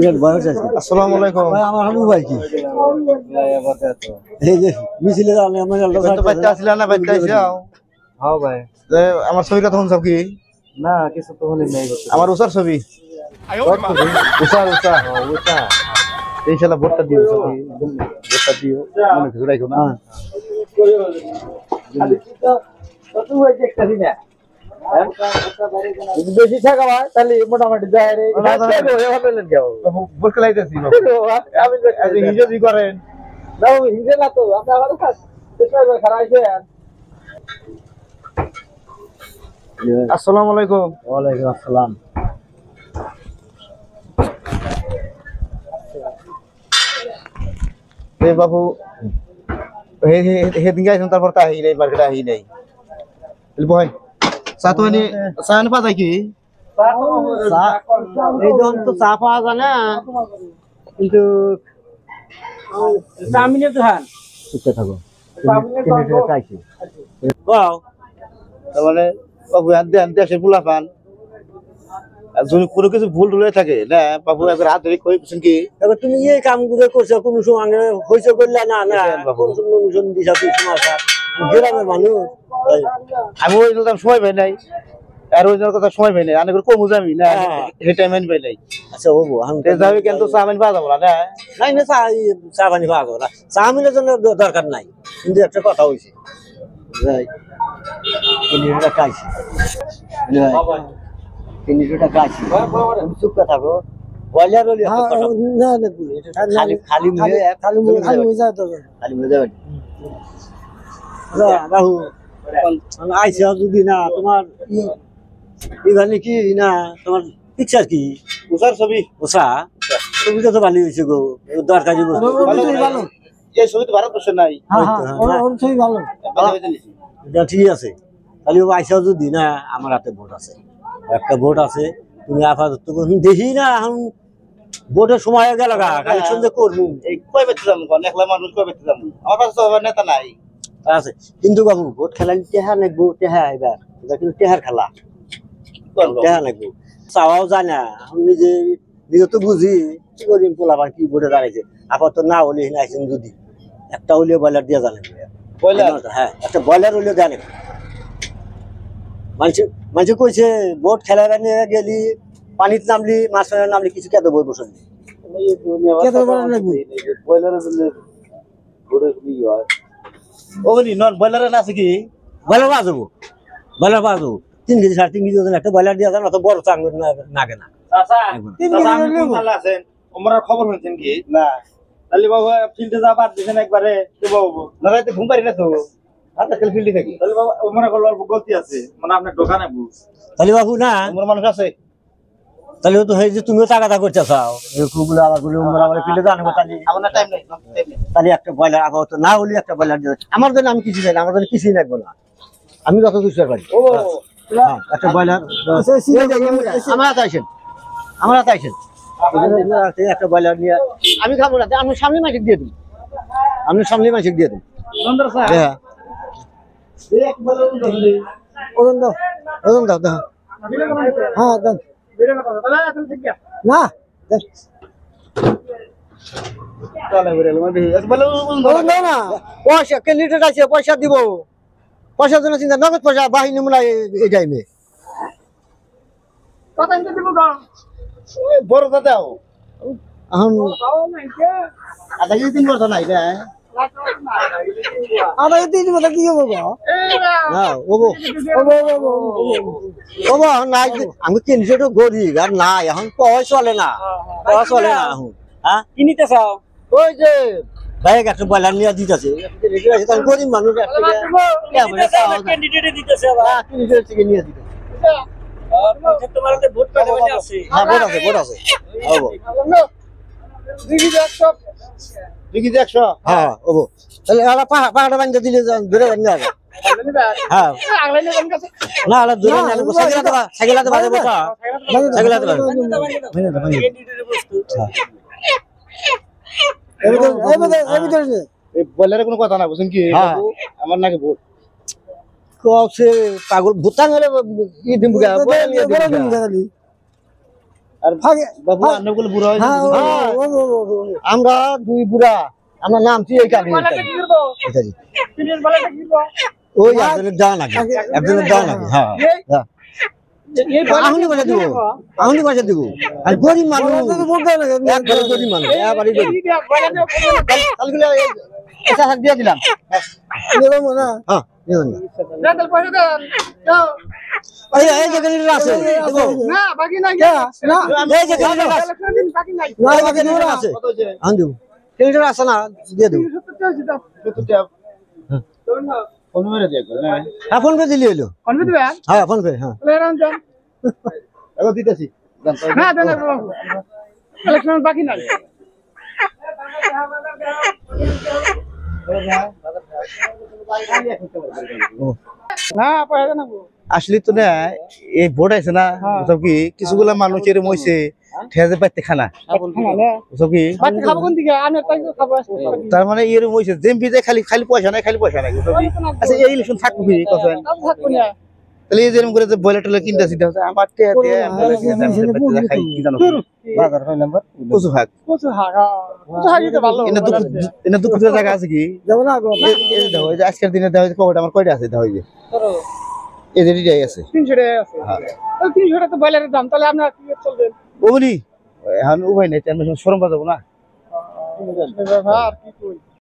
আসসালামু আলাইকুম ভাই আমার হালু ভাই কি এই যে মিছিলে জানে আমার তো বাচ্চা আসিলা না বাচ্চা আইসাও হ্যাঁ ভাই যে আমার ছবি কথা শুনছাও কি না কিছু তো হলে নাই আমার উসার ছবি উসার উসা ওটা ইনশাআল্লাহ ভোটটা দিও ছবি ভোটটা দিও মনে কিছু রাখো না বেশি থাকা ভাই তাহলে মোটামুটি যায় রে ভোট খেলাইতেছি আমি হিজরি করেন দাও হিজে না তো আমরা আবার খারাপ হয়েছে আসসালামু আলাইকুম ওয়ালাইকুম আসসালাম এ বাবু হে দিন গাইছেন তারপর তা আহি নাই মার্কেট আহি নাই বয় সাতো নি সান পাতা কি এই জন তো চা পাওয়া যায় না কিন্তু চামিনে তো হান চুপে থাকো তুমি খাইছি বাও মানে বাবু আনতে আনতে আসে পোলা পান যদি কোনো কিছু ভুল রয়ে থাকে না বাবু একবার হাত ধরে কইছেন কি এবার তুমি এই কামগুলো করছো কোন সময় হইছে করলে না না কোন সময় অনুসরণ দিছা তুই সমাজা গ্রামের মানুষ আমি ওই সময় পাই নাই আর ওই কথা সময় পাই নাই আমি কমু যাবি না সেই টাইম আনি পাই নাই আচ্ছা হবো যাবি কিন্তু চা পানি পাওয়া যাবো না নাই না চা পানি পাওয়া যাবো না চা মিলের জন্য দরকার নাই কিন্তু একটা কথা হয়েছে খাইছি চুপ থাকো বয়লার খালি রাহু আইসা যদি না তোমার এখানে কি না তোমার পিকচার কি উষার ছবি ওষা ছবিটা তো ভালো হয়েছে গো দরকারি বস্তু এই ছবি তো ভারতবর্ষে নাই ঠিক আছে তাহলে আইসা যদি না আমার হাতে ভোট আছে একটা ভোট আছে তুমি আপাতত দেখি না এখন ভোটের সময় গেল গা কালেকশন যে করবো এই কয় বেতে যাবো একলা মানুষ কয় বেতে যাবো আমার কাছে তো আবার নেতা নাই আছে কিন্তু বাবু ভোট খেলা টেহা নেবো টেহা এবার এটা কিন্তু টেহার খেলা টেহা নেবো চাওয়াও যায় না এখন নিজে নিজে তো বুঝি কি করিম পোলাবার কি ভোটে দাঁড়াইছে আপাতত না হলে আইছেন যদি একটা হলেও ব্রয়লার দিয়ে জানে হ্যাঁ একটা ব্রয়লার হলেও জানে মানুষ কইছে ভোট খেলার নিয়ে গেলি পানিতে নামলি মাছ ফেলার নামলি কিছু কেটে বই বসে ব্রয়লার আছে কি ব্রয়লার পাওয়া যাবো ব্রয়লার পাওয়া যাবো 3 কেজি 3.5 কেজি ওজন একটা ব্রয়লার দিয়ে যান অত বড় চাঙ্গুর নাগে না খবর শুনছেন কি না তাহলে বাবা ফিল্ডে যা বাদ দিচ্ছেন একবারে না রাতে ঘুম পারি না তো ফিল্ডে থাকি তাহলে বাবা মনে করলো অল্প গলতি আছে মানে আপনার দোকানে তাহলে বাবু না আমার মানুষ আছে তাহলে তো হয় যে তুমিও টাকা করতে চাও কুগুলো আবার গুলো আমার ফিল্ডে জানবো তাহলে আমার টাইম নেই তাহলে একটা ব্রয়লার আপাতত না হলে একটা ব্রয়লার দিয়ে আমার জন্য আমি কিছু চাই না আমার জন্য কিছুই লাগবে না আমি যত কিছু পারি একটা ব্রয়লার আমার হাতে আইসেন আমার হাতে আইসেন একটা ব্রয়লার নিয়ে আমি খাবো না আমি সামনে মাসিক দিয়ে দিই আমি সামনে মাসিক দিয়ে দিই হ্যাঁ ওজন দাও ওজন দাও দাও হ্যাঁ দাও না পয়সা ক্যান্ডিডেট আছে পয়সা দিব পয়সার জন্য চিন্তা নগদ পয়সা বাহিনী মূলা এই টাইমে বড় দাও এখন আধা কেজি 3 বছর নাই না আধা কেজি মতো কি হবো হ্যাঁ ওবো ওবো নাই আমি কিনছি তো গরিব আর নাই এখন পয়সা চলে না পয়সা চলে না এখন হ্যাঁ কিনিতে চাও ওই যে বাইক একটা ব্রয়লার নিয়ে দিতেছে গরিব মানুষ ক্যান্ডিডেট দিতেছে ক্যান্ডিডেট থেকে নিয়ে দিতেছে তোমার ভোট পাবে আছে হ্যাঁ ভোট আছে হবো দেখি 100 হ্যাঁ ওবো তাহলে আলা পাহাড় বান্ধে দিলে ধরে বান্ধে যাবে হ্যাঁ না আলা ধরে না সাইকেলাতে বাজে বসা সাইকেলাতে বাজে ব্রয়লারের কোনো কথা না বুঝছেন কি আমার নাকি ভোট কছে পাগল ভুতাং হলে ই দিম আর ভাগে বাবু অনেকগুলো বুড়া হয়ে হ্যাঁ গেছে আমরা দুই বুড়া আমরা নামছি এই কারণে ওই একজনের দেওয়া লাগে একজনের দেওয়া লাগে হ্যাঁ হ্যাঁ আহুনি পয়সা দিব আহুনি পয়সা দিব আর গরিব মানুষ একবারে গরিব মানুষ এবারে গরিব কালগুলো এটা হাত দিয়ে দিলাম হ্যাঁ দিয়ে দেন এই এই যে গরিব আছে দেবো না বাকি নাই না এই যে গরিব আছে বাকি নাই না বাকি গরিব আছে আন দেব কেন আছে না দিয়ে দেব ফোন মেরে দিয়ে না হ্যাঁ ফোন পে দিলি হলো কোন দিবে হ্যাঁ ফোন পে হ্যাঁ লেরান যান এখন দিতেছি না দেন কালেকশন বাকি নাই না পয়সা না আসলে তো না এই ভোট আছে না সব কি কিছুগুলা মানুষ এরম হইছে ঠেজে পাইতে খানা সব কি বাকি খাবো কোন দিকে আমি তাই খাবো তার মানে এরম হইছে জেমপি যে খালি খালি পয়সা নাই সব কি আচ্ছা এই ইলেকশন থাকবো কি কথা থাকবো না তাহলে এই যেরকম করে যে বয়লার টয়লার কিনতে আসি আমার টিয়া দিয়ে আমরা খাই কি জানো বাজার কয় নাম্বার কচু শাক কত হাগা কত হাগিতে ভালো এনে দুপুর জায়গা আছে কি যাব না গো এই দাও এই যে আজকের দিনে দাও কয়টা আমার কয়টা আছে দাও এই যে এই যে রিডাই আছে 300 টাকা আছে তাহলে 300 টাকা তো বয়লারের দাম তাহলে আপনারা কি চলবেন ওবনি এখন উভয় নেই তেমন শরম পাবো না ব্যাপার কি কই